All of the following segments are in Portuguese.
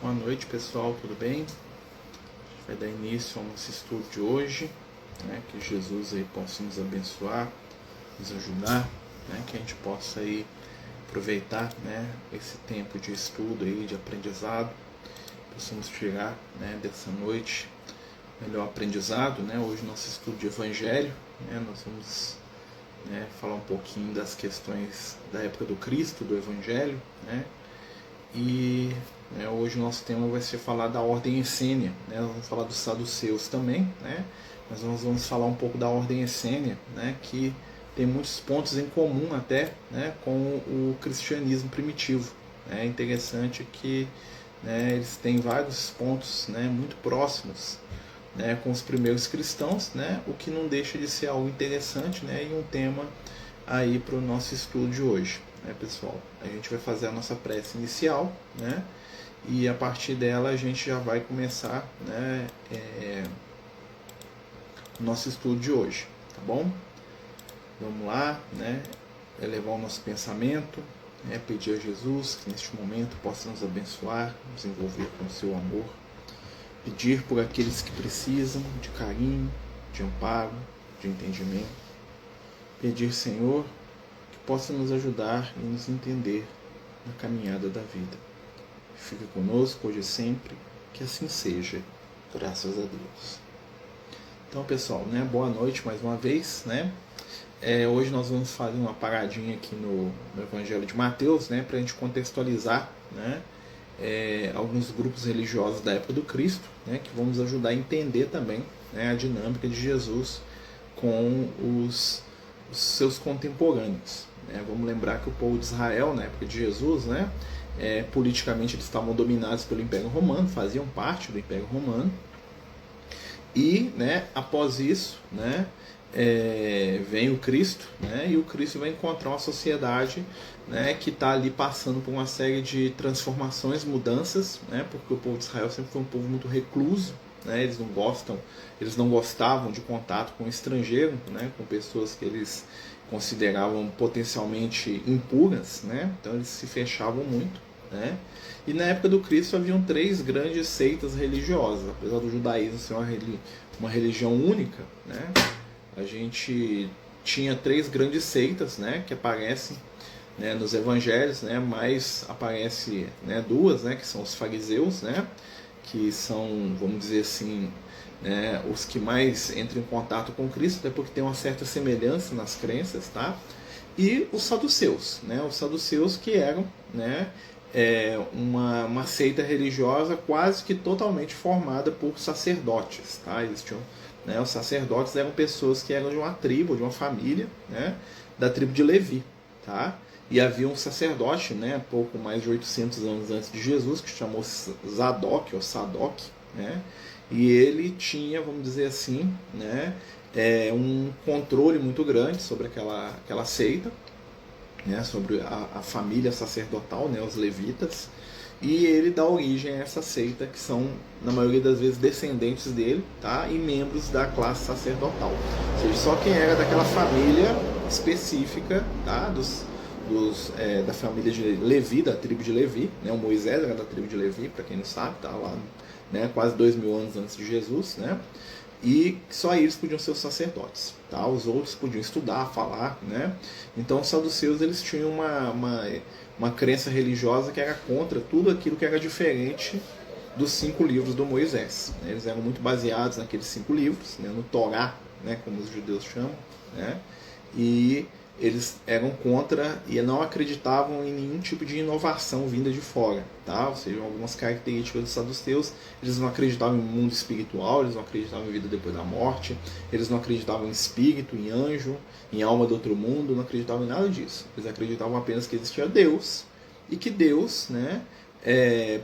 Boa noite, pessoal, tudo bem? A gente vai dar início ao nosso estudo de hoje, né? Que Jesus aí possa nos abençoar, nos ajudar, né? Que a gente possa aí aproveitar, né, esse tempo de estudo aí, de aprendizado, possamos tirar, né, dessa noite melhor aprendizado, né? Hoje nosso estudo de Evangelho, né? Nós vamos, né, falar um pouquinho das questões da época do Cristo, do Evangelho, né? E hoje o nosso tema vai ser falar da ordem essênia, né? Nós vamos falar dos saduceus também, né? Mas nós vamos falar um pouco da ordem essênia, né? Que tem muitos pontos em comum até, né, com o cristianismo primitivo. É interessante que, né, eles têm vários pontos, né, muito próximos, né, com os primeiros cristãos, né? O que não deixa de ser algo interessante, né? E um tema aí para o nosso estudo de hoje, né, pessoal? A gente vai fazer a nossa prece inicial, né? E a partir dela a gente já vai começar, né, o nosso estudo de hoje, tá bom? Vamos lá, né? Elevar o nosso pensamento, né? Pedir a Jesus que neste momento possa nos abençoar, nos envolver com o seu amor. Pedir por aqueles que precisam de carinho, de amparo, de entendimento. Pedir, Senhor, que possa nos ajudar e nos entender na caminhada da vida. Fique conosco hoje e sempre, que assim seja, graças a Deus. Então, pessoal, né, boa noite mais uma vez, né? Hoje nós vamos fazer uma paradinha aqui no Evangelho de Mateus, né, para a gente contextualizar, né, alguns grupos religiosos da época do Cristo, né, que vão nos ajudar a entender também, né, a dinâmica de Jesus com os seus contemporâneos, né? Vamos lembrar que o povo de Israel, na época de Jesus, né, politicamente eles estavam dominados pelo Império Romano, faziam parte do Império Romano, e, né, após isso, né, vem o Cristo, né, e o Cristo vai encontrar uma sociedade, né, que está ali passando por uma série de transformações, mudanças, né, porque o povo de Israel sempre foi um povo muito recluso, né, eles não gostavam de contato com o estrangeiro, né, com pessoas que eles consideravam potencialmente impuras, né, então eles se fechavam muito, né. E na época do Cristo haviam 3 grandes seitas religiosas, apesar do judaísmo ser uma religião única, né, a gente tinha 3 grandes seitas, né, que aparecem, né, nos evangelhos, né, mas aparece, né, 2, né, que são os fariseus, né, que são, vamos dizer assim, né, os que mais entram em contato com Cristo, até porque tem uma certa semelhança nas crenças, tá? E os saduceus, né, os saduceus que eram, né, uma seita religiosa quase que totalmente formada por sacerdotes, tá? Existiam, né, os sacerdotes eram pessoas que eram de uma tribo, de uma família, né, da tribo de Levi, tá? E havia um sacerdote, né, pouco mais de 800 anos antes de Jesus, que se chamou Zadok, ou Sadoc, né, e ele tinha, vamos dizer assim, né, um controle muito grande sobre aquela seita, né, sobre a família sacerdotal, né, os levitas, e ele dá origem a essa seita, que são, na maioria das vezes, descendentes dele, tá, e membros da classe sacerdotal. Ou seja, só quem era daquela família específica, tá, da família de Levi, da tribo de Levi, né? O Moisés era da tribo de Levi, para quem não sabe, tá lá, né, quase 2000 anos antes de Jesus, né? E só eles podiam ser os sacerdotes, tá? Os outros podiam estudar, falar, né? Então os saduceus, eles tinham uma crença religiosa que era contra tudo aquilo que era diferente dos 5 livros do Moisés, né? Eles eram muito baseados naqueles 5 livros, né, no Torá, né, como os judeus chamam, né? E eles eram contra e não acreditavam em nenhum tipo de inovação vinda de fora, tá? Ou seja, algumas características dos saduceus, eles não acreditavam em mundo espiritual, eles não acreditavam em vida depois da morte, eles não acreditavam em espírito, em anjo, em alma do outro mundo, não acreditavam em nada disso. Eles acreditavam apenas que existia Deus e que Deus, né,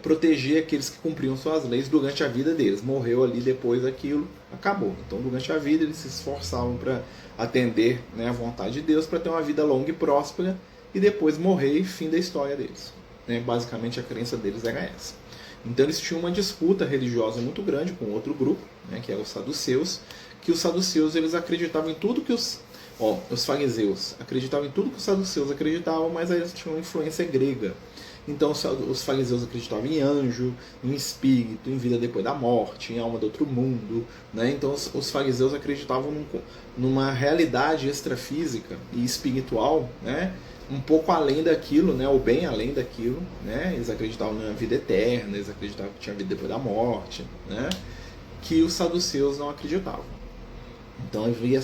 protegia aqueles que cumpriam suas leis durante a vida deles. Morreu ali, depois daquilo, acabou. Então, durante a vida, eles se esforçavam para atender, né, a vontade de Deus, para ter uma vida longa e próspera, e depois morrer e fim da história deles, né? Basicamente, a crença deles era essa. Então, eles tinham uma disputa religiosa muito grande com outro grupo, né, que eram os saduceus, que os saduceus, eles acreditavam em tudo que os fariseus acreditavam em tudo que os saduceus acreditavam, mas eles tinham uma influência grega. Então os fariseus acreditavam em anjo, em espírito, em vida depois da morte, em alma do outro mundo, né? Então os fariseus acreditavam numa realidade extrafísica e espiritual, né? Um pouco além daquilo, né? Ou bem além daquilo, né? Eles acreditavam na vida eterna, eles acreditavam que tinha vida depois da morte, né? Que os saduceus não acreditavam. Então havia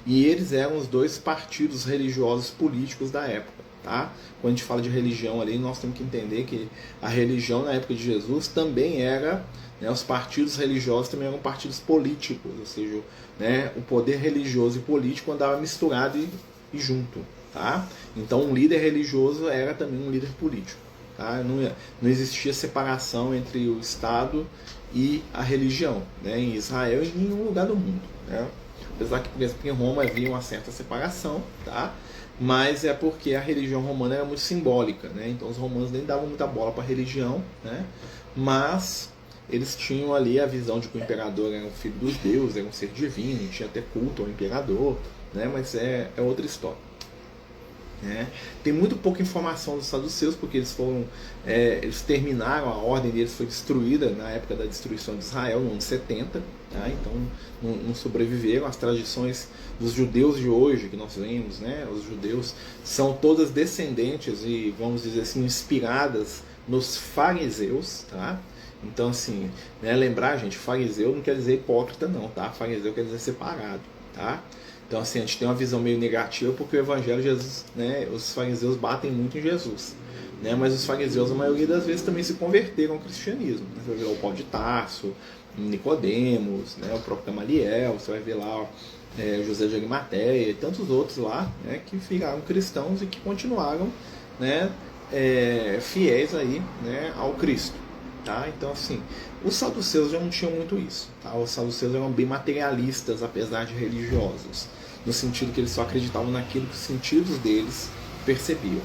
e eles eram os dois partidos religiosos políticos da época, tá? Quando a gente fala de religião ali, nós temos que entender que a religião na época de Jesus também era, né, os partidos religiosos também eram partidos políticos, ou seja, né, o poder religioso e político andava misturado e junto, tá? Então um líder religioso era também um líder político, tá? Não existia separação entre o Estado e a religião, né, em Israel e em nenhum lugar do mundo, né? Apesar que, por exemplo, em Roma havia uma certa separação, tá? Mas é porque a religião romana era muito simbólica, né? Então os romanos nem davam muita bola para a religião, né? Mas eles tinham ali a visão de que o imperador era um filho dos deuses, era um ser divino, tinha até culto ao imperador, né? Mas é outra história. Né? Tem muito pouca informação dos saduceus, porque eles terminaram, a ordem deles foi destruída na época da destruição de Israel, no ano 70, tá? Então não sobreviveram. As tradições dos judeus de hoje, que nós vemos, né? Os judeus são todas descendentes e, vamos dizer assim, inspiradas nos fariseus, tá? Então, assim, né, lembrar, gente, fariseu não quer dizer hipócrita não, tá? Fariseu quer dizer separado, tá? Então, assim, a gente tem uma visão meio negativa porque o Evangelho de Jesus, né, os fariseus batem muito em Jesus, né, mas os fariseus, a maioria das vezes, também se converteram ao cristianismo. Você vai ver lá o Paulo de Tarso, Nicodemos, né, o próprio Gamaliel, você vai ver lá José de Arimateia e tantos outros lá, né, que viraram cristãos e que continuaram, né, fiéis aí, né, ao Cristo. Tá? Então, assim, os saduceus já não tinham muito isso. Tá? Os saduceus eram bem materialistas, apesar de religiosos, no sentido que eles só acreditavam naquilo que os sentidos deles percebiam.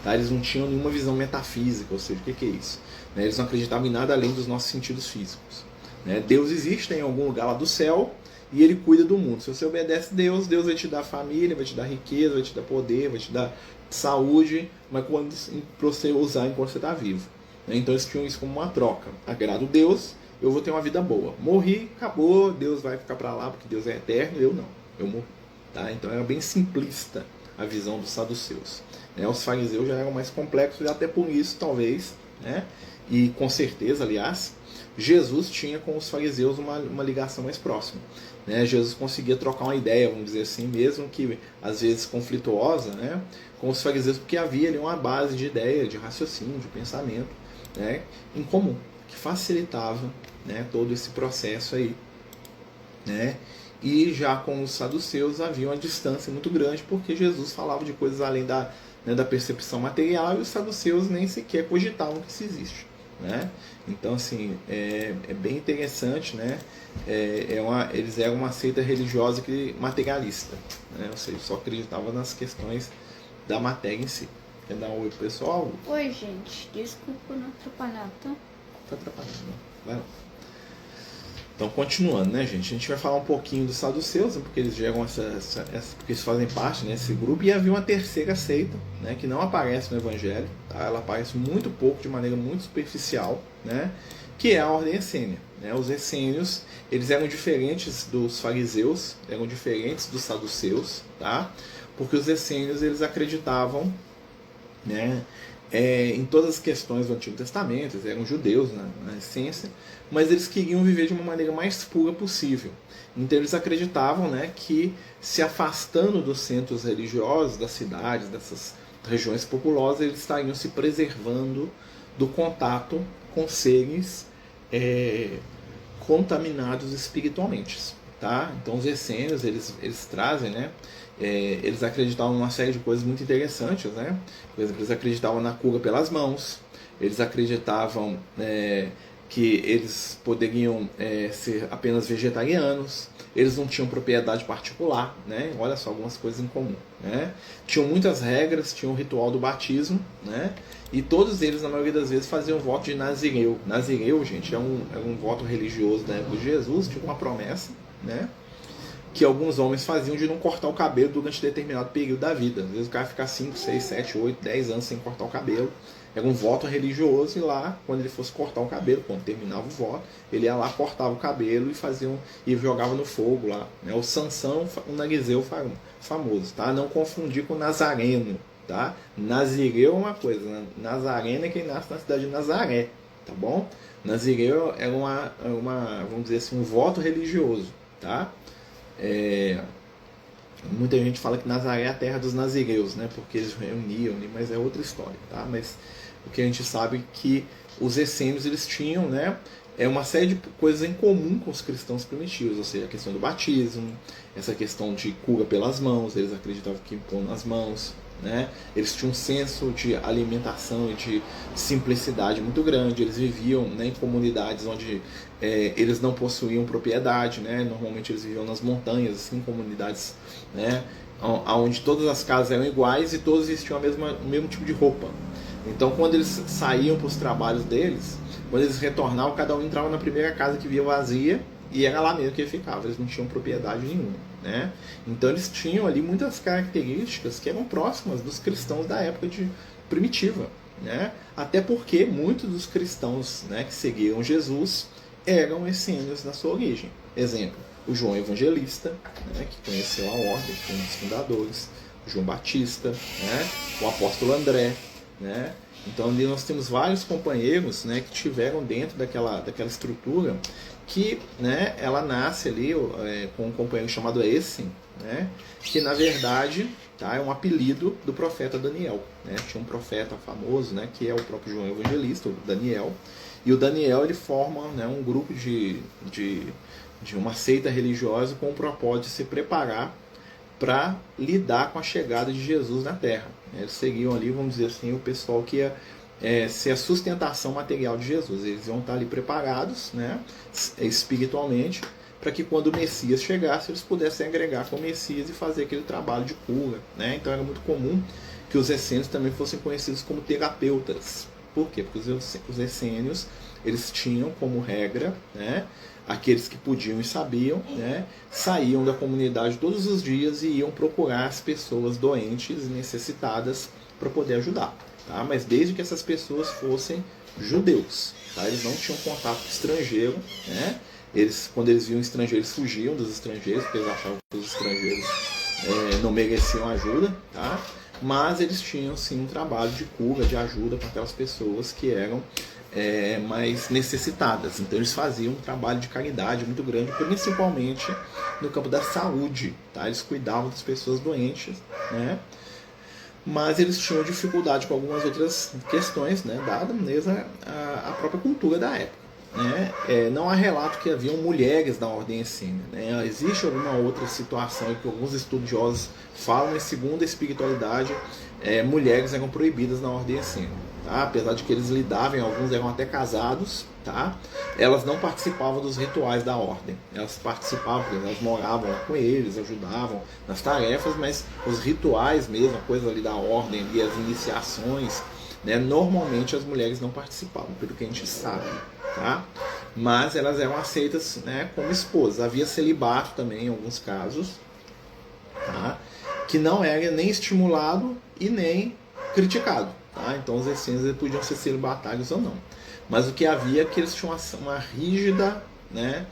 Tá? Eles não tinham nenhuma visão metafísica, ou seja, o que é isso? Né? Eles não acreditavam em nada além dos nossos sentidos físicos. Né? Deus existe em algum lugar lá do céu e Ele cuida do mundo. Se você obedece Deus, Deus vai te dar família, vai te dar riqueza, vai te dar poder, vai te dar saúde, mas para você usar enquanto você está vivo. Então eles tinham isso como uma troca. Agrado Deus, eu vou ter uma vida boa. Morri, acabou, Deus vai ficar para lá porque Deus é eterno, eu não, eu morri. Tá? Então era bem simplista a visão dos saduceus. Os fariseus já eram mais complexos e até por isso, talvez, né? E com certeza, aliás, Jesus tinha com os fariseus uma ligação mais próxima. Né? Jesus conseguia trocar uma ideia, vamos dizer assim, mesmo que às vezes conflituosa, né? Com os fariseus, porque havia ali uma base de ideia, de raciocínio, de pensamento, né, em comum, que facilitava, né, todo esse processo aí, né? E já com os saduceus havia uma distância muito grande, porque Jesus falava de coisas além da percepção material e os saduceus nem sequer cogitavam que isso existe, né? Então, assim, é bem interessante, né? Eles eram uma seita religiosa materialista, né? Ou seja, só acreditavam nas questões da matéria em si. Quer dar um oi pro pessoal? Oi, gente. Desculpa não atrapalhar, tá? Tá atrapalhando, não. Vai lá. Então, continuando, né, gente? A gente vai falar um pouquinho dos saduceus, né, porque eles geram porque eles fazem parte, né, desse grupo. E havia uma terceira seita, né, que não aparece no Evangelho, tá? Ela aparece muito pouco, de maneira muito superficial, né, que é a ordem essênia. Né? Os essênios, eles eram diferentes dos fariseus, eram diferentes dos saduceus, tá? Porque os essênios, eles acreditavam, né, em todas as questões do Antigo Testamento. Eles eram judeus na essência, mas eles queriam viver de uma maneira mais pura possível. Então eles acreditavam, né, que se afastando dos centros religiosos, das cidades, dessas regiões populosas, eles estariam se preservando do contato com seres contaminados espiritualmente. Tá? Então os essênios, eles trazem, né, eles acreditavam em uma série de coisas muito interessantes, né? Por exemplo, eles acreditavam na cura pelas mãos, eles acreditavam que eles poderiam ser apenas vegetarianos, eles não tinham propriedade particular, né? Olha só, algumas coisas em comum, né? Tinham muitas regras, tinham o ritual do batismo, né? E todos eles, na maioria das vezes, faziam voto de Nazireu. Nazireu, gente, é um voto religioso da época de Jesus, tinha uma promessa, né? que alguns homens faziam de não cortar o cabelo durante determinado período da vida. Às vezes o cara fica 5, 6, 7, 8, 10 anos sem cortar o cabelo. Era um voto religioso e lá, quando ele fosse cortar o cabelo, quando terminava o voto, ele ia lá, cortava o cabelo e jogava no fogo lá. Né? O Sansão, um narizeu famoso, tá? Não confundir com Nazareno, tá? Nazireu é uma coisa, né? Nazareno é quem nasce na cidade de Nazaré, tá bom? Nazireu é vamos dizer assim, um voto religioso, tá? Muita gente fala que Nazaré é a terra dos nazireus, né? Porque eles reuniam, mas é outra história, tá? Mas o que a gente sabe é que os essênios, eles tinham, né, uma série de coisas em comum com os cristãos primitivos, ou seja, a questão do batismo, essa questão de cura pelas mãos, eles acreditavam que impor nas mãos, né? Eles tinham um senso de alimentação e de simplicidade muito grande. Eles viviam, né, em comunidades onde eles não possuíam propriedade, né? Normalmente eles viviam nas montanhas, assim, comunidades, né, onde todas as casas eram iguais e todos vestiam o mesmo tipo de roupa. Então, quando eles saíam para os trabalhos deles, quando eles retornavam, cada um entrava na primeira casa que via vazia e era lá mesmo que ele ficava. Eles não tinham propriedade nenhuma, né? Então eles tinham ali muitas características que eram próximas dos cristãos da época primitiva, né? Até porque muitos dos cristãos, né, que seguiram Jesus eram essênios na sua origem. Exemplo, o João Evangelista, né, que conheceu a ordem, foi um dos fundadores, o João Batista, né, o apóstolo André, né? Então ali nós temos vários companheiros, né, que tiveram dentro daquela estrutura que, né, ela nasce ali com um companheiro chamado Essem, né, que na verdade, tá, é um apelido do profeta Daniel, né? Tinha um profeta famoso, né, que é o próprio João Evangelista, o Daniel, e o Daniel ele forma, né, um grupo de uma seita religiosa com o propósito de se preparar para lidar com a chegada de Jesus na Terra. Eles seguiam ali, vamos dizer assim, o pessoal que ia ser a sustentação material de Jesus. Eles iam estar ali preparados, né, espiritualmente, para que quando o Messias chegasse, eles pudessem agregar com o Messias e fazer aquele trabalho de cura, né? Então era muito comum que os essênios também fossem conhecidos como terapeutas. Por quê? Porque os essênios, eles tinham como regra, né, aqueles que podiam e sabiam, né, saíam da comunidade todos os dias e iam procurar as pessoas doentes e necessitadas para poder ajudar. Tá? Mas desde que essas pessoas fossem judeus, tá? Eles não tinham contato com estrangeiro, né? Quando eles viam estrangeiros, fugiam dos estrangeiros, porque eles achavam que os estrangeiros não mereciam ajuda, tá? Mas eles tinham sim um trabalho de cura, de ajuda para aquelas pessoas que eram mais necessitadas. Então eles faziam um trabalho de caridade muito grande, principalmente no campo da saúde, tá? Eles cuidavam das pessoas doentes, né? Mas eles tinham dificuldade com algumas outras questões, né, dada mesmo a própria cultura da época, né? Não há relato que haviam mulheres na ordem essênia, né? Existe alguma outra situação em que alguns estudiosos falam, e segundo a espiritualidade, mulheres eram proibidas na ordem essênia, tá? Apesar de que eles lidavam, alguns eram até casados, tá? Elas não participavam dos rituais da ordem. Elas participavam, porque elas moravam lá com eles, ajudavam nas tarefas, mas os rituais mesmo, a coisa ali da ordem, ali, as iniciações, né, normalmente as mulheres não participavam, pelo que a gente sabe, tá? Mas elas eram aceitas, né, como esposas. Havia celibato também em alguns casos, tá? Que não era nem estimulado e nem criticado, tá? Então os essênios podiam ser celibatários ou não. Mas o que havia é que eles tinham uma rígida, né,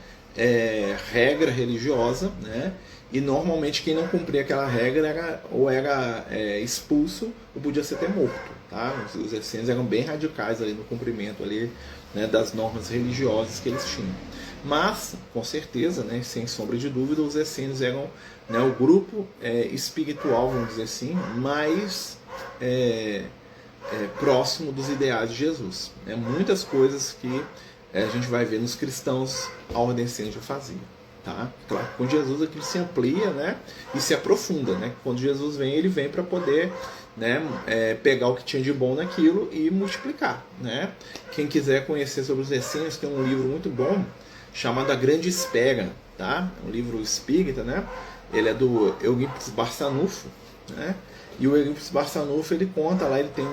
regra religiosa, né, e normalmente quem não cumpria aquela regra era expulso ou podia ser até morto. Tá? Os essênios eram bem radicais ali no cumprimento ali, né, das normas religiosas que eles tinham. Mas, com certeza, né, sem sombra de dúvida, os essênios eram, né, o grupo espiritual, vamos dizer assim, mais próximo dos ideais de Jesus. Muitas coisas que a gente vai ver nos cristãos, a ordem essênia já fazia. Tá? Claro, com Jesus aquilo se amplia, né, e se aprofunda. Né? Quando Jesus vem, ele vem para poder, né, pegar o que tinha de bom naquilo e multiplicar. Né? Quem quiser conhecer sobre os essênios, tem um livro muito bom chamado A Grande Espera. Tá? Um livro espírita, né? Ele é do Eurípides Barçanufo, né? E o Eurípides Barçanufo, ele conta lá, ele tem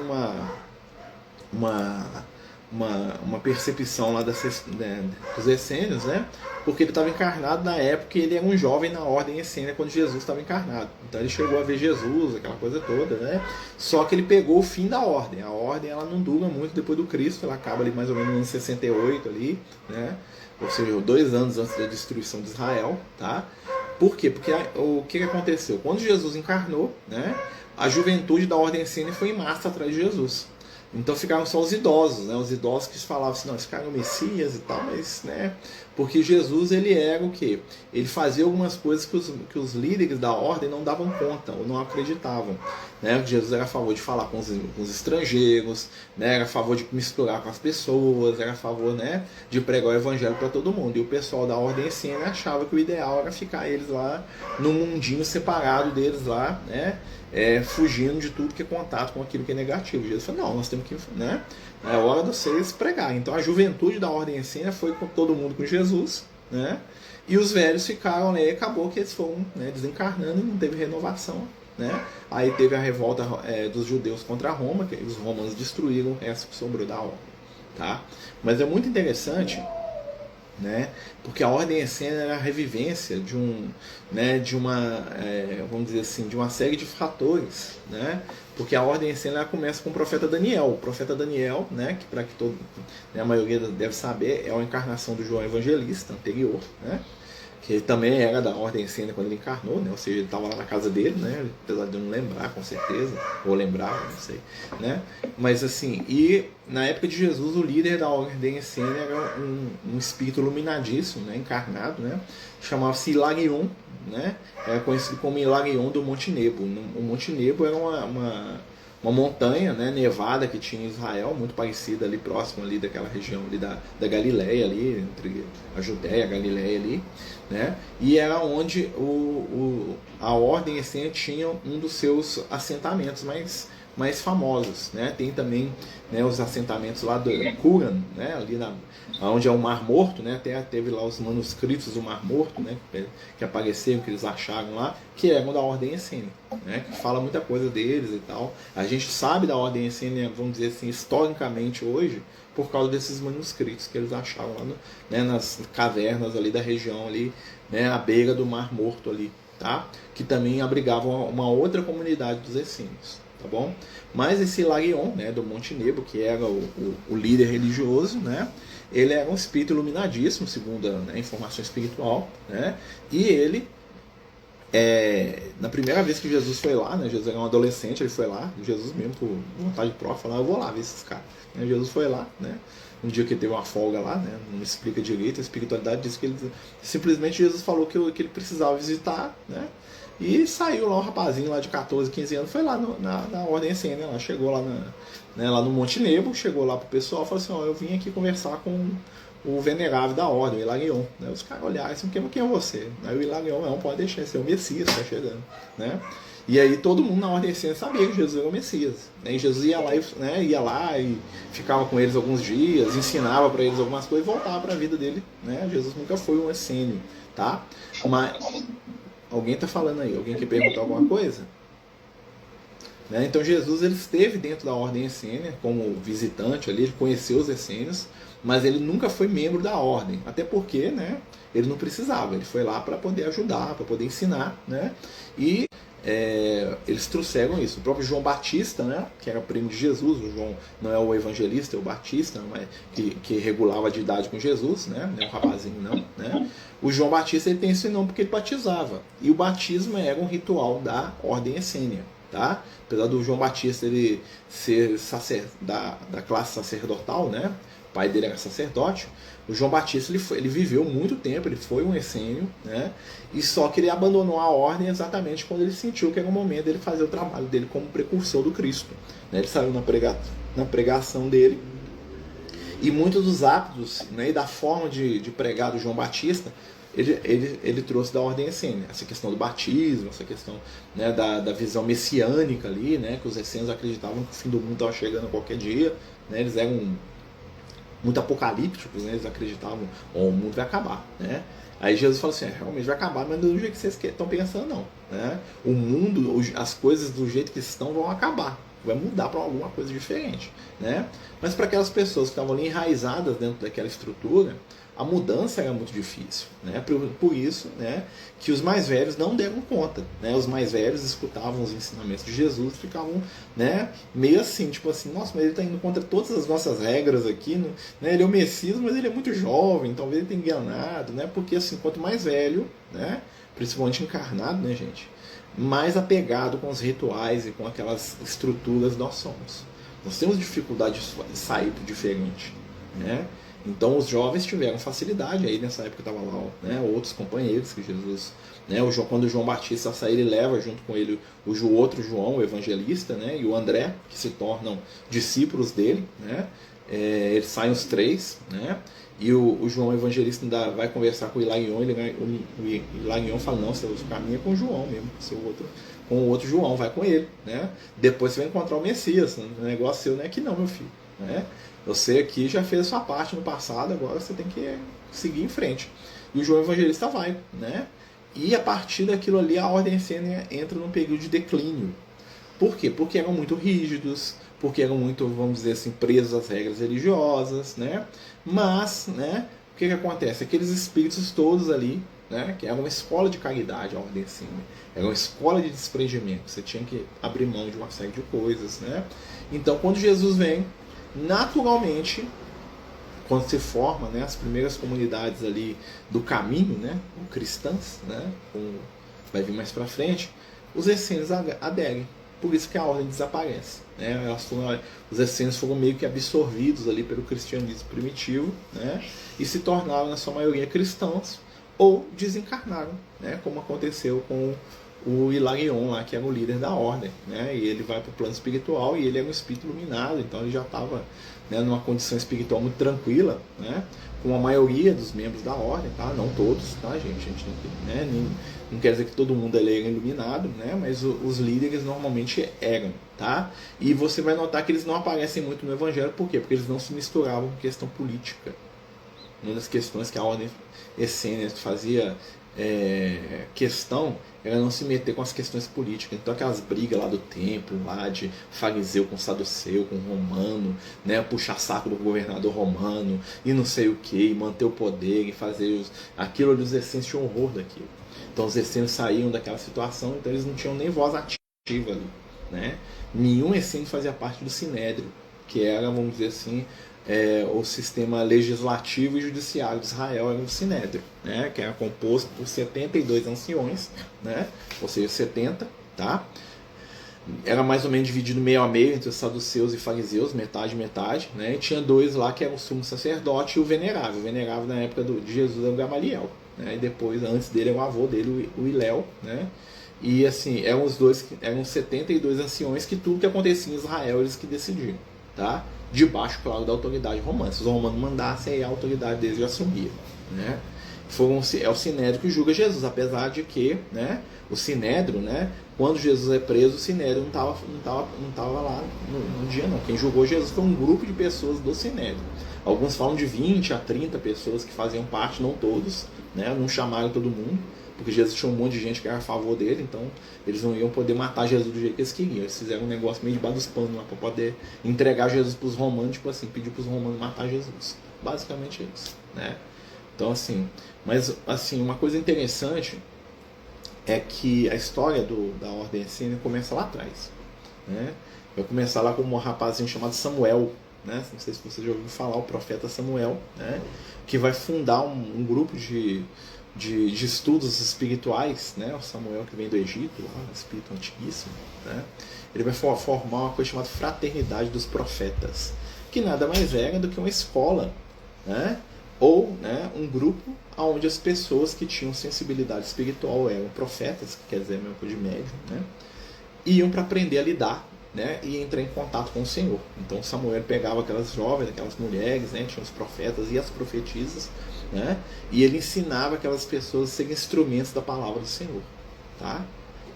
uma percepção lá dos essênios, né? Porque ele estava encarnado na época e ele era um jovem na ordem essênia quando Jesus estava encarnado. Então ele chegou a ver Jesus, aquela coisa toda, né? Só que ele pegou o fim da ordem. A ordem ela não dura muito depois do Cristo, ela acaba ali mais ou menos no ano 68 ali, né? Ou seja, 2 anos antes da destruição de Israel, tá? Por quê? Porque o que aconteceu? Quando Jesus encarnou, né? A juventude da ordem essênia foi em massa atrás de Jesus. Então ficaram só os idosos, né? Os idosos que falavam assim, não, esse cara é o Messias e tal, mas, né? Porque Jesus, ele era o quê? Ele fazia algumas coisas que os líderes da ordem não davam conta, ou não acreditavam, né? Jesus era a favor de falar com os estrangeiros, né? Era a favor de misturar com as pessoas, era a favor, né? De pregar o evangelho para todo mundo. E o pessoal da ordem essênia achava que o ideal era ficar eles lá no mundinho separado deles lá, né? Fugindo de tudo que é contato com aquilo que é negativo. Jesus falou, não, nós temos que, né? É hora de vocês pregar. Então a juventude da ordem essênia foi com todo mundo com Jesus, né? E os velhos ficaram, né? E acabou que eles foram, né, desencarnando e não teve renovação, né? Aí teve a revolta dos judeus contra Roma, que os romanos destruíram o resto que sobrou da ordem, tá? Mas é muito interessante, né? Porque a ordem essênia era a revivência de vamos dizer assim, de uma série de fatores, né? Porque a ordem essênia começa com o profeta Daniel. O profeta Daniel, né, que para que todo, né, a maioria deve saber, é a encarnação do João Evangelista anterior, né? Que também era da ordem essênia quando ele encarnou, né? Ou seja, ele estava lá na casa dele, né? Apesar de eu não lembrar com certeza, ou lembrar, não sei, né? Mas assim, e na época de Jesus, o líder da ordem essênia era um espírito iluminadíssimo, né? Encarnado, né? Chamava-se Hilarion, né? Era conhecido como Hilarion do Monte Nebo. O Monte Nebo era uma montanha, né, nevada que tinha em Israel, muito parecida ali, próximo ali daquela região ali da Galileia, ali, entre a Judéia e a Galileia ali, né? E era onde a ordem essênia tinha um dos seus assentamentos mais famosos, né? Tem também, né, os assentamentos lá do Qumran, né, ali onde é o Mar Morto, né? Até teve lá os manuscritos do Mar Morto, né, que apareceram, que eles acharam lá, que eram da ordem essênia, né? Que fala muita coisa deles e tal. A gente sabe da ordem essênia, vamos dizer assim, historicamente hoje, por causa desses manuscritos que eles acharam lá né, nas cavernas ali da região ali, né, à beira do Mar Morto ali, tá? Que também abrigavam uma outra comunidade dos essênios. Tá bom? Mas esse Hilarion, né, do Monte Nebo, que era o líder religioso, né, ele era um espírito iluminadíssimo, segundo a informação espiritual, né, e ele, na primeira vez que Jesus foi lá, né, Jesus era um adolescente, ele foi lá, Jesus mesmo, por vontade própria, falou, eu vou lá ver esses caras. Jesus foi lá, né, um dia que teve uma folga lá, né, não explica direito, a espiritualidade diz que ele, simplesmente Jesus falou que ele precisava visitar, né, e saiu lá um rapazinho lá de 14, 15 anos, foi lá na ordem essênia, lá, chegou lá, lá no Monte Nebo, chegou lá pro pessoal e falou assim, eu vim aqui conversar com o venerável da ordem, o Hilarion. Né? Os caras olharam assim, quem é você? Aí o Hilarion, não, pode deixar, esse é o Messias, tá chegando. Né? E aí todo mundo na ordem essênia sabia que Jesus era o Messias. Né? E Jesus ia lá e ficava com eles alguns dias, ensinava para eles algumas coisas e voltava para a vida dele. Né? Jesus nunca foi um essênio, tá? Mas alguém está falando aí? Alguém quer perguntar alguma coisa? Né? Então Jesus ele esteve dentro da ordem essênia como visitante ali, ele conheceu os essênios, mas ele nunca foi membro da ordem, até porque, né, ele não precisava, ele foi lá para poder ajudar, para poder ensinar, né? E eles trouxeram isso. O próprio João Batista, né, que era primo de Jesus, o João não é o evangelista, é o Batista, não é, que regulava de idade com Jesus, né, não é um rapazinho não, né? O João Batista ele tem esse nome porque ele batizava, e o batismo era um ritual da ordem essênia, tá? Apesar do João Batista ele ser da classe sacerdotal, né, o pai dele era sacerdote, o João Batista ele viveu muito tempo, ele foi um essênio, né? E só que ele abandonou a ordem exatamente quando ele sentiu que era o momento dele fazer o trabalho dele como precursor do Cristo. Né? Ele saiu na pregação dele, e muitos dos hábitos, né, e da forma de pregar do João Batista, ele trouxe da ordem essênia. Essa questão do batismo, essa questão, né, da visão messiânica ali, né, que os essênios acreditavam que o fim do mundo estava chegando a qualquer dia, né? Eles eram muito apocalípticos, né? Eles acreditavam, o mundo vai acabar, né? Aí Jesus falou assim, realmente vai acabar, mas do jeito que vocês estão pensando, não, né? O mundo, as coisas do jeito que estão vão acabar, vai mudar para alguma coisa diferente, né? Mas para aquelas pessoas que estavam ali enraizadas dentro daquela estrutura, a mudança era muito difícil, né? Por isso, né, que os mais velhos não deram conta, né? Os mais velhos escutavam os ensinamentos de Jesus e ficavam, né, meio assim, tipo assim, nossa, mas ele está indo contra todas as nossas regras aqui, né? Ele é o Messias, mas ele é muito jovem, talvez ele tenha enganado, né? Porque assim, quanto mais velho, né, principalmente encarnado, né, gente, mais apegado com os rituais e com aquelas estruturas nós somos. Nós temos dificuldade de sair do diferente, né? Então os jovens tiveram facilidade, aí nessa época estavam lá, né, outros companheiros que Jesus, né, quando o João Batista sai, ele leva junto com ele o outro João, o evangelista, né, e o André, que se tornam discípulos dele, né, eles saem os três, né, e o João evangelista ainda vai conversar com o Hilarion, o Hilarion fala, não, você caminha com o João mesmo, com o outro João, vai com ele, né, depois você vai encontrar o Messias, o negócio seu não é que não, meu filho, né. Você aqui já fez a sua parte no passado, agora você tem que seguir em frente. E o João Evangelista vai, né? E a partir daquilo ali a ordem essênia entra num período de declínio. Por quê? Porque eram muito rígidos, porque eram muito, vamos dizer assim, presos às regras religiosas, né? Mas, né, o que acontece? Aqueles espíritos todos ali, né, que era uma escola de caridade, a ordem essênia, era uma escola de desprendimento, você tinha que abrir mão de uma série de coisas, né? Então, quando Jesus vem, naturalmente, quando se forma, né, as primeiras comunidades ali do caminho, né, cristãs, né, vai vir mais para frente, os essênios aderem. Por isso que a ordem desaparece, né? Os essênios foram meio que absorvidos ali pelo cristianismo primitivo, né, e se tornaram, na sua maioria, cristãos ou desencarnaram, né, como aconteceu com o Hilarion lá, que era o líder da ordem, né? E ele vai para o plano espiritual e ele era um espírito iluminado, então ele já estava, né, numa condição espiritual muito tranquila, né? Com a maioria dos membros da ordem, tá? Não todos, tá, gente? A gente não quer dizer que todo mundo ali era iluminado, né? Mas os líderes normalmente eram, tá? E você vai notar que eles não aparecem muito no Evangelho, por quê? Porque eles não se misturavam com questão política. Uma das questões que a ordem essênia fazia questão era não se meter com as questões políticas. Então aquelas brigas lá do templo, lá de fariseu com saduceu, com romano, né, puxar saco do governador romano e não sei o que, e manter o poder e fazer aquilo, os essênios tinham horror daquilo. Então os essênios saíam daquela situação, então eles não tinham nem voz ativa ali, né? Nenhum essênio fazia parte do sinédrio, que era, vamos dizer assim, o sistema legislativo e judiciário de Israel, era o sinédrio, né, que era composto por 72 anciões, né, ou seja, 70, tá? Era mais ou menos dividido meio a meio entre os saduceus e fariseus, metade e metade, né? E tinha dois lá que eram o sumo sacerdote e o venerável. O venerável na época de Jesus era o Gamaliel, né? E depois, antes dele, era o avô dele, o Hiléu, né? E assim, eram 72 anciões que tudo que acontecia em Israel eles que decidiam, tá? Debaixo, claro, da autoridade romana. Se os romanos mandassem, aí a autoridade deles já assumia, né? É o sinédrio que julga Jesus, apesar de que, né, o sinédrio, né, quando Jesus é preso, o sinédrio não estava lá no dia, não. Quem julgou Jesus foi um grupo de pessoas do sinédrio. Alguns falam de 20 a 30 pessoas que faziam parte, não todos, né, não chamaram todo mundo, porque Jesus tinha um monte de gente que era a favor dele, então eles não iam poder matar Jesus do jeito que eles queriam. Eles fizeram um negócio meio debaixo dos panos lá para poder entregar Jesus para os romanos, tipo assim, pedir para os romanos matar Jesus. Basicamente isso, né? Então assim, mas assim, uma coisa interessante é que a história da ordem essênia começa lá atrás, né? Vai começar lá com um rapazinho chamado Samuel, né? Não sei se você já ouviu falar, o profeta Samuel, né? Que vai fundar um grupo de estudos espirituais, né? O Samuel que vem do Egito, lá, espírito antiguíssimo, né? Ele vai formar uma coisa chamada Fraternidade dos Profetas, que nada mais era do que uma escola, né? Ou, né, um grupo onde as pessoas que tinham sensibilidade espiritual eram profetas, que quer dizer mesmo coisa de médium, né? Iam para aprender a lidar, né, e entrar em contato com o Senhor. Então Samuel pegava aquelas jovens, aquelas mulheres, né, tinha os profetas e as profetisas, né, e ele ensinava aquelas pessoas a serem instrumentos da palavra do Senhor, tá?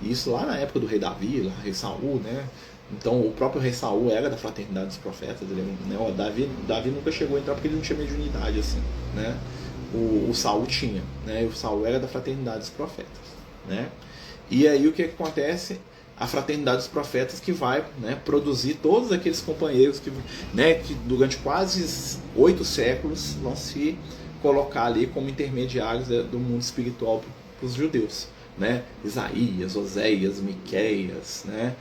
E isso lá na época do rei Davi, lá, rei Saul, né? Então o próprio rei Saul era da fraternidade dos profetas, ele, né? O Davi nunca chegou a entrar porque ele não tinha mediunidade assim, né? O Saul tinha, né? O Saul era da fraternidade dos profetas, né? E aí o que acontece? a fraternidade dos profetas, que vai, né, produzir todos aqueles companheiros que, né, que durante quase 8 séculos vão se colocar ali como intermediários do mundo espiritual para os judeus, né? Isaías, Oséias, Miqueias, né?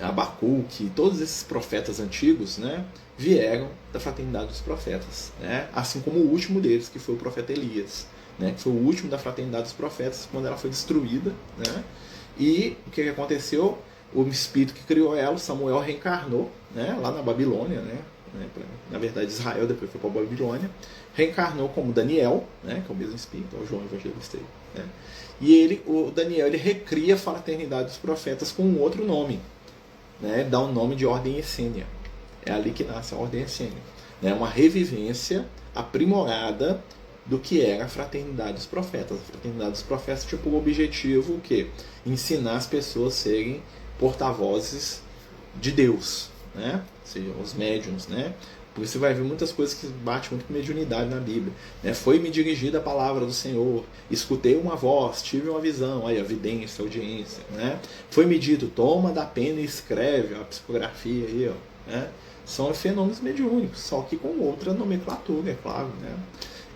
Abacuque, todos esses profetas antigos, né, vieram da fraternidade dos profetas, né? Assim como o último deles, que foi o profeta Elias, né, que foi o último da fraternidade dos profetas quando ela foi destruída, né? E o que aconteceu? O espírito que criou ela, Samuel, reencarnou, né, lá na Babilônia, né? Na verdade, Israel depois foi para a Babilônia, reencarnou como Daniel, né, que é o mesmo espírito, é o João Evangelista aí, né? E o Daniel, ele recria a fraternidade dos profetas com um outro nome, né, dá um nome de Ordem Essênia. É ali que nasce a Ordem Essênia, né, uma revivência aprimorada do que era a fraternidade dos profetas. A fraternidade dos profetas tinha por objetivo o quê? Ensinar as pessoas a serem porta-vozes de Deus, né? Ou seja, os médiuns, né? Por isso você vai ver muitas coisas que batem muito com mediunidade na Bíblia, né? Foi-me dirigida a palavra do Senhor, escutei uma voz, tive uma visão, aí a vidência, a audiência, né? Foi-me dito, toma da pena e escreve, a psicografia aí, ó, né? São fenômenos mediúnicos, só que com outra nomenclatura, é claro, né?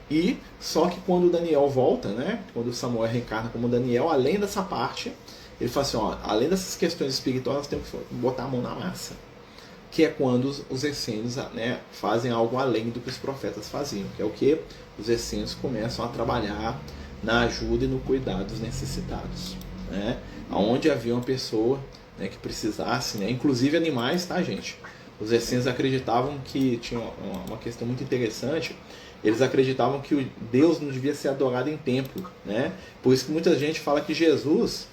E só que quando Daniel volta, né? Quando Samuel reencarna como Daniel, além dessa parte, ele fala assim, ó, além dessas questões espirituais, nós temos que botar a mão na massa, que é quando os essênios, né, fazem algo além do que os profetas faziam, que é o que os essênios começam a trabalhar na ajuda e no cuidado dos necessitados, né? Onde havia uma pessoa, né, que precisasse, né, inclusive animais, tá, gente? Os essênios acreditavam que tinha uma questão muito interessante. Eles acreditavam que Deus não devia ser adorado em templo, né? Por isso que muita gente fala que Jesus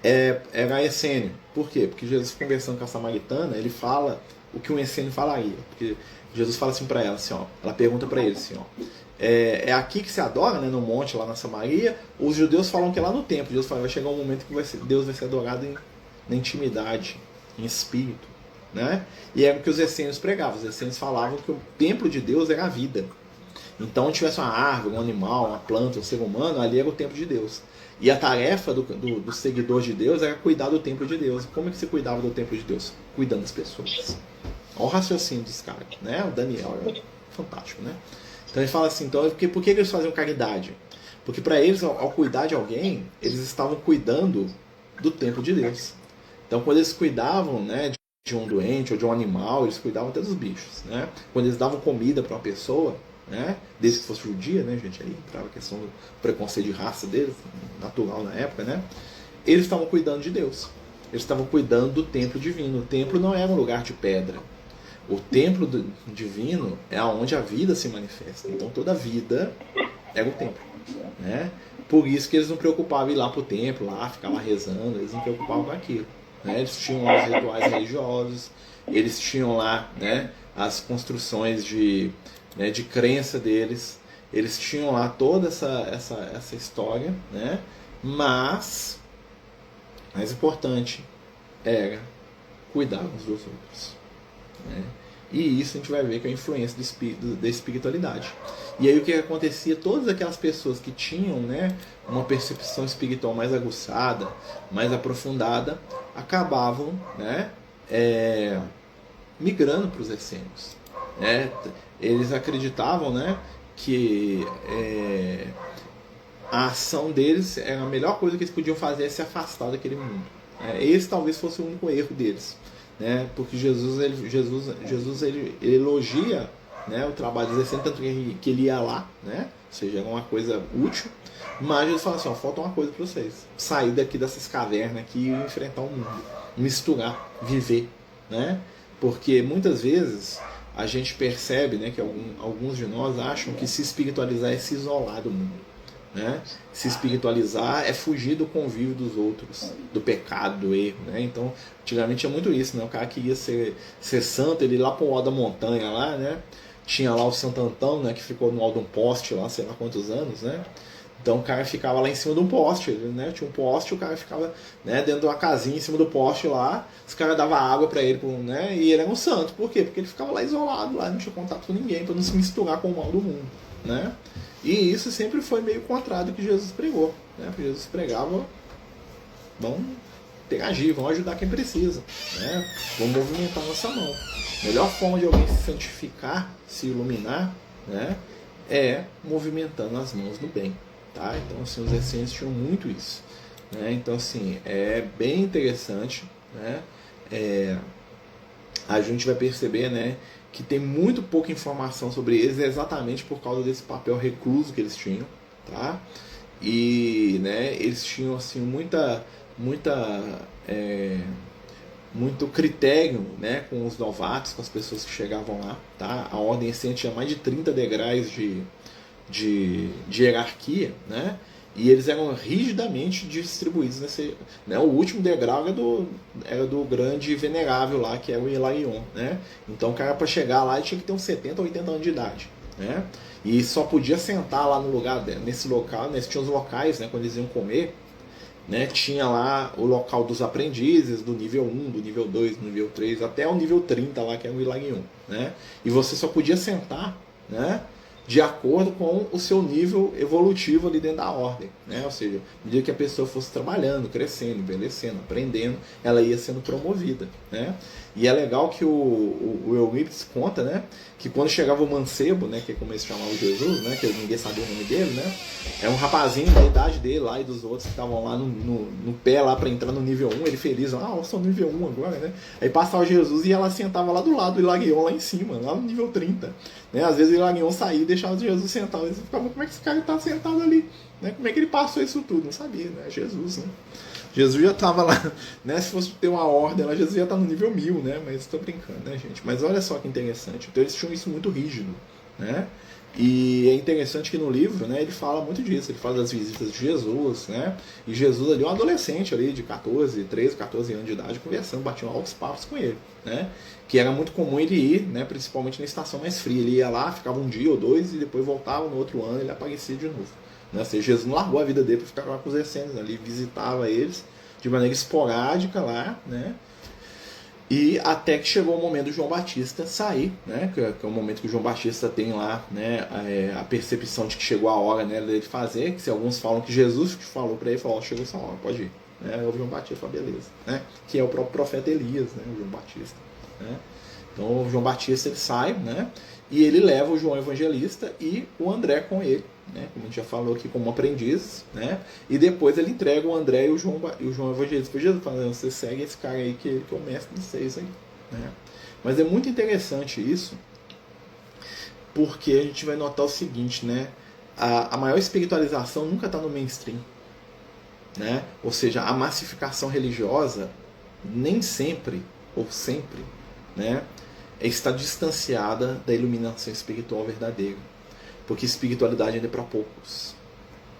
era essênio. Por quê? Porque Jesus, conversando com a samaritana, ele fala o que um essênio falaria. Porque Jesus fala assim para ela, assim, ó, ela pergunta para ele assim, ó, é aqui que se adora, né, no monte lá na Samaria? Os judeus falam que é lá no templo. Jesus fala, vai chegar um momento que Deus vai ser adorado na intimidade, em espírito, né? E era o que os essênios pregavam. Os essênios falavam que o templo de Deus era a vida. Então, onde tivesse uma árvore, um animal, uma planta, um ser humano, ali era o templo de Deus. E a tarefa do seguidor de Deus era cuidar do templo de Deus. Como é que se cuidava do templo de Deus? Cuidando das pessoas. Olha o raciocínio dos caras, né? O Daniel é fantástico, né? Então ele fala assim, então, por que eles faziam caridade? Porque para eles, ao cuidar de alguém, eles estavam cuidando do templo de Deus. Então, quando eles cuidavam, né, de um doente ou de um animal, eles cuidavam até dos bichos, né? Quando eles davam comida para uma pessoa, né, desde que fosse judia, né, gente, aí entrava a questão do preconceito de raça deles, natural na época, né? Eles estavam cuidando de Deus. Eles estavam cuidando do templo divino. O templo não era um lugar de pedra. O templo divino é onde a vida se manifesta. Então toda a vida era o templo, né? Por isso que eles não preocupavam em ir lá para o templo, lá, ficar lá rezando, eles não preocupavam com aquilo, né? Eles tinham lá os rituais religiosos, eles tinham lá, né, as construções de crença deles, eles tinham lá toda essa história, né? Mas mais importante era cuidar uns dos outros, né? E isso a gente vai ver que é a influência da espiritualidade. E aí o que acontecia? Todas aquelas pessoas que tinham, né, uma percepção espiritual mais aguçada, mais aprofundada, acabavam, né, migrando para os essênios, né? Eles acreditavam, né, que a ação deles era a melhor coisa que eles podiam fazer, é se afastar daquele mundo. Esse talvez fosse o único erro deles, né? Porque Jesus ele elogia, né, o trabalho dos essênios, tanto que ele ia lá, né? Ou seja, era uma coisa útil. Mas Jesus fala assim, ó, falta uma coisa para vocês: sair daqui dessas cavernas aqui e enfrentar o mundo, misturar, viver, né? Porque muitas vezes a gente percebe, né, que alguns de nós acham que se espiritualizar é se isolar do mundo, né? Se espiritualizar é fugir do convívio dos outros, do pecado, do erro, né? Então, antigamente tinha muito isso, né? O cara que ia ser santo, ele ia lá para o alto da montanha lá, né? Tinha lá o Santo Antão, né, que ficou no alto de um poste lá, sei lá quantos anos, né? Então o cara ficava lá em cima de um poste, né? Tinha um poste, o cara ficava, né, dentro de uma casinha em cima do poste lá, os caras davam água para ele, né? E ele era um santo. Por quê? Porque ele ficava lá isolado, lá não tinha contato com ninguém, para não se misturar com o mal do mundo, né? E isso sempre foi meio contrário do que Jesus pregou, né? Porque Jesus pregava vão interagir, vão ajudar quem precisa, né? Vão movimentar nossa mão. A melhor forma de alguém se santificar, se iluminar, né, é movimentando as mãos no bem, tá? Então, assim, os essênios tinham muito isso, né? Então, assim, é bem interessante, né? A gente vai perceber, né, que tem muito pouca informação sobre eles exatamente por causa desse papel recluso que eles tinham, tá? E, né, eles tinham, assim, muito critério, né, com os novatos, com as pessoas que chegavam lá, tá? A ordem essênia tinha mais de 30 degraus de hierarquia, né? E eles eram rigidamente distribuídos nesse, né? O último degrau era do grande venerável lá, que é o Hilarion, né? Então o cara, para chegar lá, ele tinha que ter uns 70 ou 80 anos de idade, né? E só podia sentar lá no lugar, nesse local, né? Tinha os locais, né, quando eles iam comer, né, tinha lá o local dos aprendizes, do nível 1, do nível 2, do nível 3, até o nível 30 lá, que é o Hilarion, né? E você só podia sentar, né, de acordo com o seu nível evolutivo ali dentro da ordem, né? Ou seja, à medida que a pessoa fosse trabalhando, crescendo, envelhecendo, aprendendo, ela ia sendo promovida, né? E é legal que o Eurípides conta, né, que quando chegava o mancebo, né, que é como eles chamavam Jesus, né, que ninguém sabia o nome dele, né, é um rapazinho da idade dele lá e dos outros que estavam lá no pé lá para entrar no nível 1, ele feliz, eu sou no nível 1 agora, né? Aí passava Jesus e ela sentava lá do lado do Hilarion, lá em cima, lá no nível 30, né? Às vezes o Hilarion saía e deixava Jesus sentado, e você ficava, como é que esse cara tá sentado ali, né? Como é que ele passou isso tudo? Não sabia, né? Jesus, né? Jesus já estava lá, né? Se fosse ter uma ordem lá, Jesus já está no nível 1000, né? Mas estou brincando, né, gente? Mas olha só que interessante. Então eles tinham isso muito rígido, né? E é interessante que no livro, né, ele fala muito disso. Ele fala das visitas de Jesus, né? E Jesus ali, um adolescente ali de 13, 14 anos de idade, conversando, batiam altos papos com ele, né? Que era muito comum ele ir, né? Principalmente na estação mais fria. Ele ia lá, ficava um dia ou dois e depois voltava no outro ano e ele aparecia de novo. Né? Seja, Jesus não largou a vida dele para ficar lá com os essênios, ele visitava eles de maneira esporádica lá, né? E até que chegou o momento do João Batista sair, né? Que é o momento que o João Batista tem lá, né, a percepção de que chegou a hora, né, dele fazer, que se alguns falam que Jesus falou para ele, falou, chegou essa hora, pode ir. Né? O João Batista falou, beleza. Né? Que é o próprio profeta Elias, né, o João Batista. Né? Então o João Batista ele sai, né? E ele leva o João Evangelista e o André com ele, né? Como a gente já falou aqui, como aprendiz, né? E depois ele entrega o André e o João Evangelista para Jesus, falando, você segue esse cara aí que é o mestre de vocês aí, né? Mas é muito interessante isso, porque a gente vai notar o seguinte, né? A maior espiritualização nunca está no mainstream, né? Ou seja, a massificação religiosa nem sempre, ou sempre, né, está distanciada da iluminação espiritual verdadeira, porque espiritualidade ainda é para poucos,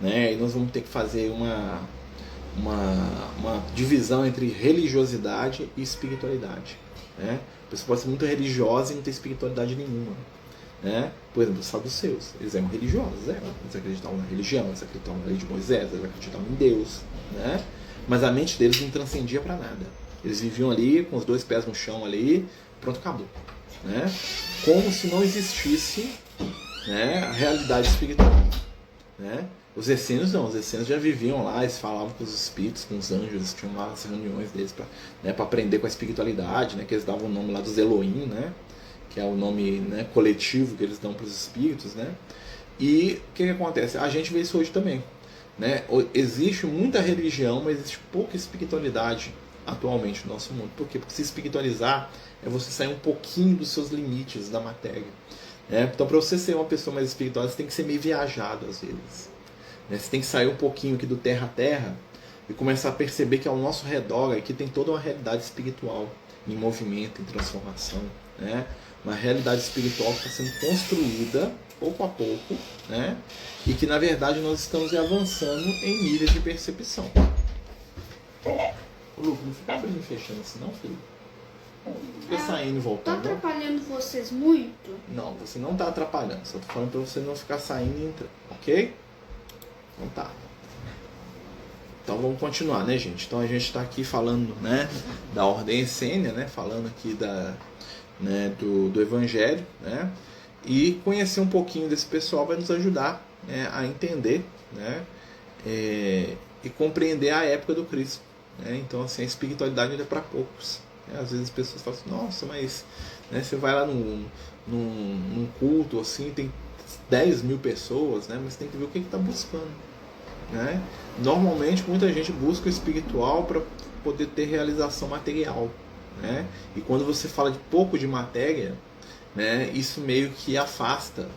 né? E nós vamos ter que fazer uma divisão entre religiosidade e espiritualidade, né? A pessoa pode ser muito religiosa e não ter espiritualidade nenhuma, né? Por exemplo, os saduceus, eles eram religiosos, eles acreditavam na religião, eles acreditavam na lei de Moisés, eles acreditavam em Deus, né? Mas a mente deles não transcendia para nada. Eles viviam ali com os dois pés no chão ali, pronto, acabou, né? Como se não existisse, né, a realidade espiritual, né? Os essênios não, os essênios já viviam lá, eles falavam com os espíritos, com os anjos, eles tinham lá as reuniões deles para, né, para aprender com a espiritualidade, né, que eles davam o nome lá dos Elohim, né, que é o nome, né, coletivo que eles dão para os espíritos, né? E o que acontece? A gente vê isso hoje também, né? Existe muita religião, mas existe pouca espiritualidade atualmente no nosso mundo. Por quê? Porque se espiritualizar é você sair um pouquinho dos seus limites da matéria. Então, para você ser uma pessoa mais espiritual, você tem que ser meio viajado às vezes. Você tem que sair um pouquinho aqui do terra a terra e começar a perceber que ao nosso redor aqui tem toda uma realidade espiritual em movimento, em transformação, né? Uma realidade espiritual que está sendo construída pouco a pouco, né? E que na verdade nós estamos avançando em níveis de percepção. Lu, não fica abrindo e fechando assim não, filho? Fica saindo e voltando. Tô atrapalhando vocês muito? Não, você não está atrapalhando. Só tô falando para você não ficar saindo e entrando, ok? Então tá. Então vamos continuar, né, gente? Então a gente está aqui falando, né, da ordem essênia, né? Falando aqui né, do Evangelho, né? E conhecer um pouquinho desse pessoal vai nos ajudar, né, a entender, né, e compreender a época do Cristo, né? Então, assim, a espiritualidade ainda é para poucos, né? Às vezes as pessoas falam assim, nossa, mas, né, você vai lá num culto, assim, tem 10 mil pessoas, né? Mas tem que ver o que está buscando, né? Normalmente, muita gente busca o espiritual para poder ter realização material, né? E quando você fala de pouco de matéria, né, isso meio que afasta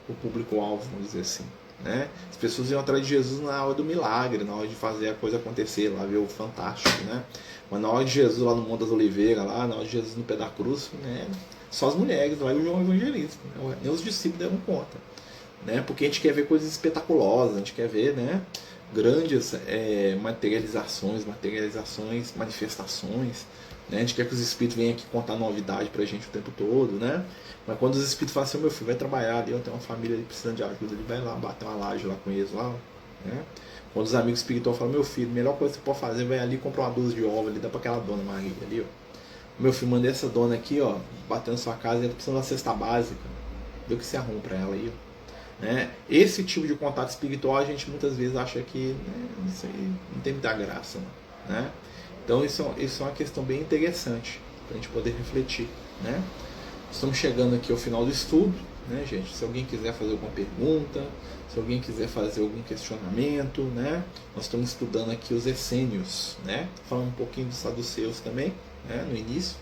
o público-alvo, vamos dizer assim, né? As pessoas iam atrás de Jesus na hora do milagre, na hora de fazer a coisa acontecer, lá ver o fantástico, né? Mas na hora de Jesus lá no Monte das Oliveiras, lá, na hora de Jesus no pé da cruz, né, só as mulheres, lá o João Evangelista, né? Nem os discípulos deram conta, né? Porque a gente quer ver coisas espetaculosas, a gente quer ver, né, grandes materializações, manifestações, né? A gente quer que os espíritos venham aqui contar novidade pra gente o tempo todo, né? Mas quando os espíritos falam assim, meu filho, vai trabalhar ali, eu tenho uma família ali precisando de ajuda, ele vai lá bater uma laje lá com eles lá, né? Quando os amigos espirituais falam, meu filho, a melhor coisa que você pode fazer, vai ali comprar uma dúzia de ovos ali, dá pra aquela dona Maria ali, ó. Meu filho, mandei essa dona aqui, ó, batendo na sua casa, ela precisa de uma cesta básica, vê o que você arruma pra ela aí, ó. Né? Esse tipo de contato espiritual a gente muitas vezes acha que, né, isso aí não tem muita graça, né? Então isso é uma questão bem interessante para a gente poder refletir, né? Estamos chegando aqui ao final do estudo, né, gente? Se alguém quiser fazer alguma pergunta, se alguém quiser fazer algum questionamento, né? Nós estamos estudando aqui os essênios, né? Falando um pouquinho dos saduceus também, né, no início,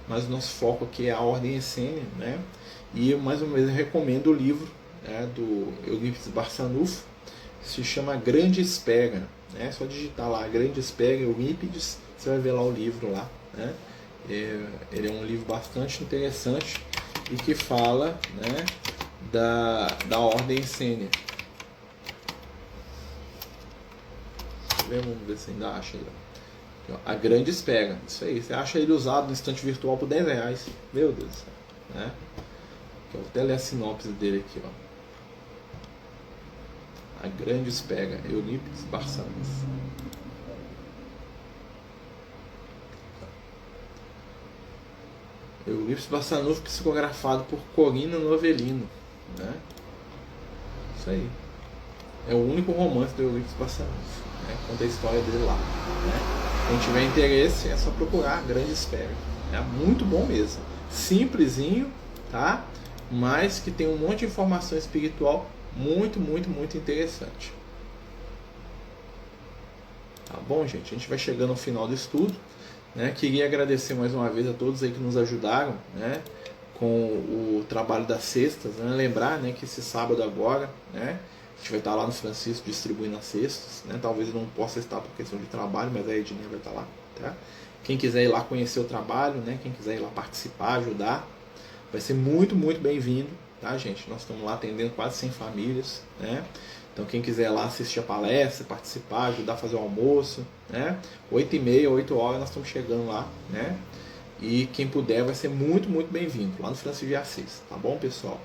mas o nosso foco aqui é a ordem essênia, né? E mais uma vez eu recomendo o livro, né, do Eurípides Barçanufo, que se chama Grande Espera, né? É só digitar lá Grande Espera Eurípides, você vai ver lá o livro lá, né? Ele é um livro bastante interessante e que fala, né, da ordem essênia. Vamos ver se ainda acha ele. A Grande Espera, isso aí, você acha ele usado no estante virtual por R$10, meu Deus do céu, né? Vou até ler a sinopse dele aqui, ó. A Grande Espera, Eurípides Barçanufo. Eurípides Barçanufo, psicografado por Corina Novelino, né? Isso aí. É o único romance do Eurípides Barçanufo, né? Conta a história dele lá, né? Quem tiver interesse é só procurar Grande Espera. É muito bom mesmo. Simplesinho, tá? Mas que tem um monte de informação espiritual muito, muito, muito interessante. Tá bom, gente? A gente vai chegando ao final do estudo, né? Queria agradecer mais uma vez a todos aí que nos ajudaram, né, com o trabalho das cestas, né? Lembrar, né, que esse sábado agora, né, a gente vai estar lá no Francisco distribuindo as cestas, né? Talvez eu não possa estar por questão de trabalho, mas a Edinha vai estar lá, tá? Quem quiser ir lá conhecer o trabalho, né, quem quiser ir lá participar, ajudar, vai ser muito, muito bem-vindo, tá, gente? Nós estamos lá atendendo quase 100 famílias, né? Então quem quiser lá assistir a palestra, participar, ajudar a fazer o almoço, né? 8h30, 8 horas nós estamos chegando lá, né? E quem puder vai ser muito, muito bem-vindo lá no Francisco de Assis, tá bom, pessoal?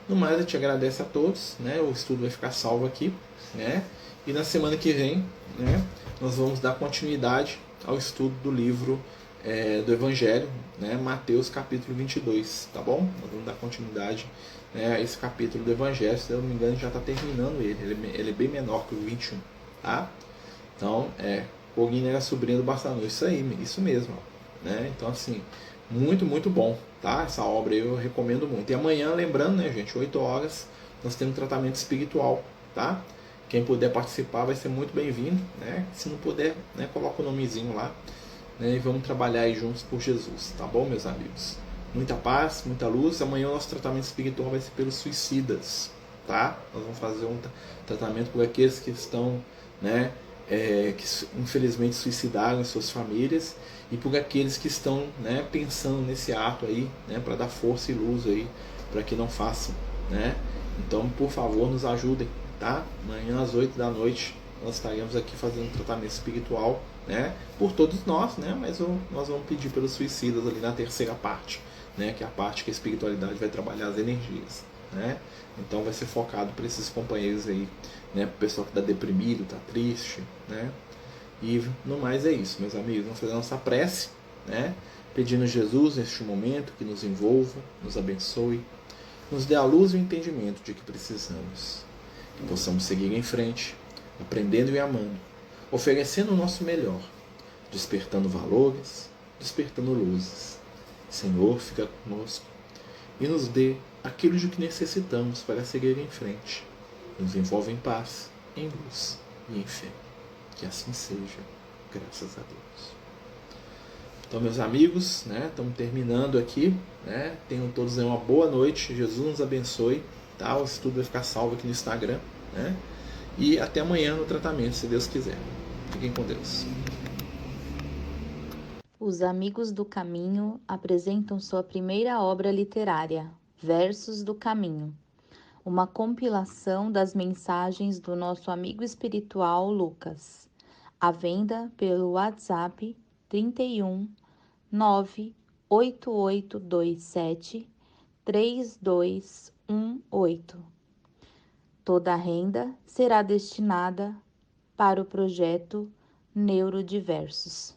No mais, eu te agradeço a todos, né? O estudo vai ficar salvo aqui, né? E na semana que vem, né, nós vamos dar continuidade ao estudo do livro do Evangelho, né? Mateus capítulo 22, tá bom? Nós vamos dar continuidade, né, a esse capítulo do Evangelho. Se eu não me engano, já está terminando ele é bem menor que o 21, tá? Então, Corina era sobrinha do Barçanufo, isso mesmo, ó, né? Então, assim, muito, muito bom, tá? Essa obra eu recomendo muito. E amanhã, lembrando, né, gente, 8 horas, nós temos tratamento espiritual, tá? Quem puder participar vai ser muito bem-vindo, né? Se não puder, né, coloca o nomezinho lá, né, e vamos trabalhar aí juntos por Jesus, tá bom, meus amigos? Muita paz, muita luz. Amanhã o nosso tratamento espiritual vai ser pelos suicidas, tá? Nós vamos fazer um tratamento por aqueles que estão, né, que infelizmente suicidaram suas famílias, e por aqueles que estão, né, pensando nesse ato aí, né, para dar força e luz aí para que não façam, né? Então, por favor, nos ajudem, tá? Amanhã às 8 da noite nós estaremos aqui fazendo um tratamento espiritual, né, por todos nós, né? Mas nós vamos pedir pelos suicidas ali na terceira parte, né, que é a parte que a espiritualidade vai trabalhar as energias, né? Então vai ser focado para esses companheiros aí, né, para o pessoal que está deprimido, está triste, né? E no mais é isso, meus amigos. Vamos fazer a nossa prece, né, pedindo a Jesus neste momento que nos envolva, nos abençoe, nos dê a luz e o entendimento de que precisamos, que possamos seguir em frente, aprendendo e amando, oferecendo o nosso melhor, despertando valores, despertando luzes. Senhor, fica conosco e nos dê aquilo de que necessitamos para seguir em frente. Nos envolve em paz, em luz e em fé. Que assim seja, graças a Deus. Então, meus amigos, estamos terminando aqui. Tenham todos uma boa noite. Jesus nos abençoe. Tá? O estudo vai ficar salvo aqui no Instagram. E até amanhã no tratamento, se Deus quiser. Fiquem com Deus. Os Amigos do Caminho apresentam sua primeira obra literária, Versos do Caminho, uma compilação das mensagens do nosso amigo espiritual Lucas, à venda pelo WhatsApp 31 98827 3218. Toda a renda será destinada para o projeto Neurodiversos.